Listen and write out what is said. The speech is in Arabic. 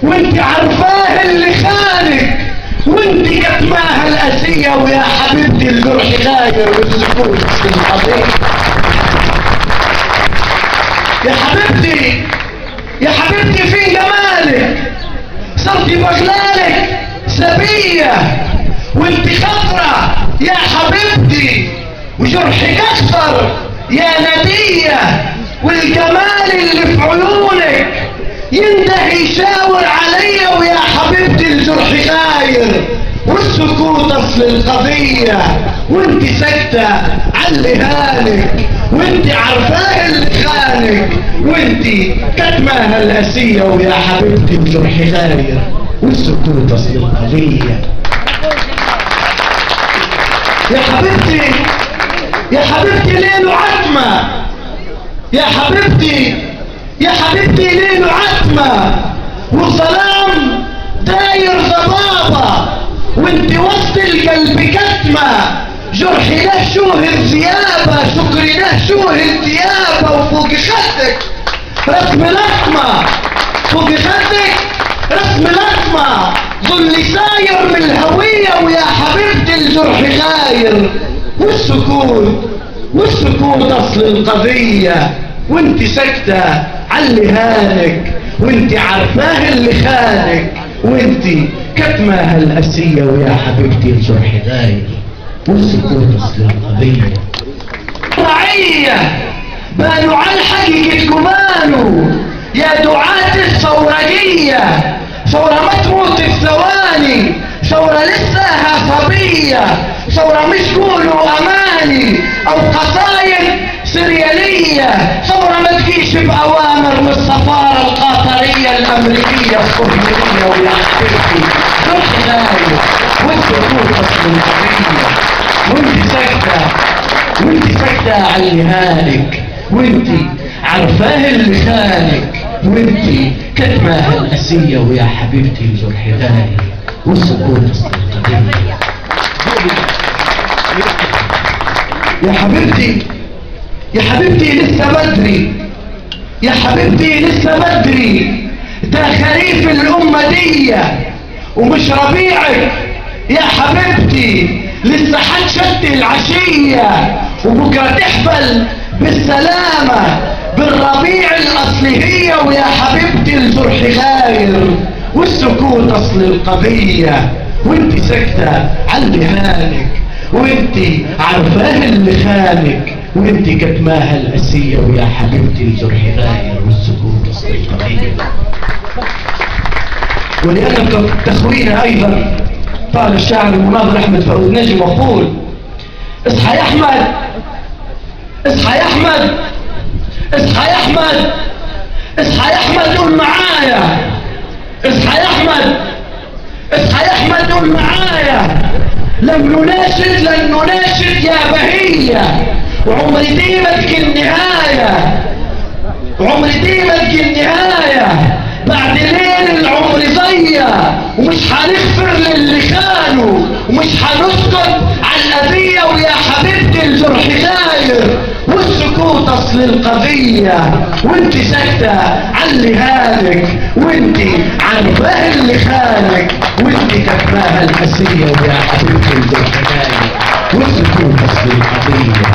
وانت عارفاه اللي خانك، وانت كتماها القاسية، ويا حبيبتي الجرح غاير والسكوت في القضية. يا حبيبتي يا حبيبتي في جمالك صرتي بغلالك سبية، وانت خضرة يا حبيبتي وجرحك اكثر يا نبية، والجمال اللي في عيونك ينتهي يشاور عليا، ويا حبيبتي الجرح غاير والسكوت اصل القضية، وانت ساكتة علي هانك، وانت عارفاه اللي خانك، وانت كتماها القاسية، ويا حبيبتي الجرح غاير والسكوت اصل القضية. يا حبيبتي يا حبيبتي ليله عتمة، يا حبيبتي يا حبيبتي ليله عتمة، والظلام داير ضبابة، وانت وسط القلب كتمة، جرحي له شوه الثيابة، شكري له شوه الثيابة، وفوق خدك رسم لطمة، فوق خدك رسم لطمة، ظلي ساير من الهوية، ويا حبيبتي الجرح غاير والسكوت اصل القضية، وانت ساكتة علي هانك، وانت عارفاه اللي خانك، وانت كتماها القاسية، ويا حبيبتي الجرح غاير والسكوت اصل القضية. رعية بانوا عن حقيقتكم بانوا يا دعاة الثورجية، ثورة ما تموت في ثواني، ثورة لساها صبية، ثورة مش قولوا اماني او قصايد سريالية، ثورة ما تجيش بأوامر من السفارة القطرية الأمريكية الصهيونية، ويا حبيبتي جرح غاير والسكوت أصل القضية، وانت ساكتة علي هانك، وانت عارفاه اللي خانك، وانت كتماها القاسية، ويا حبيبتي الجرح غاير والسكوت أصل القضية. يا حبيبتي يا حبيبتي لسه بدري، يا حبيبتي لسه بدري، ده خريف الأمة دي ومش ربيعك، يا حبيبتي لسه حتشت العشية، وبكرة تحفل بالسلامة بالربيع الأصلي هي، ويا حبيبتي الجرح غاير والسكوت أصل القضية، وانت ساكتة علي هانك، وانت عارفاه اللي خانك، وانت كتماها القاسية، ويا حبيبتي الجرح غاير والسكوت اصل القضية. ولأن تخوينا أيضا قال الشاعر المناظر أحمد فؤاد نجم وقول: اصحى يا أحمد اصحى يا أحمد اصحى يا أحمد اصحى يا أحمد قول معايا، اصحى يا أحمد اصحى يا أحمد قول معايا، لم نناشد لن نناشد يا بهية، وعمري دي ما تجي النهاية، وعمري دي ما تجي النهاية، بعد ليل العمر ضيع، ومش هنغفر للي خانوا، ومش هنسكت على الأذية، ويا حبيبتي الجرح غاير والسكوت أصل القضية، وانت ساكتة علي هانك، وانت عارفاه اللي خانك، وانت كتماها القاسية، ويا حبيبتي الجرح غاير والسكوت أصل القضية.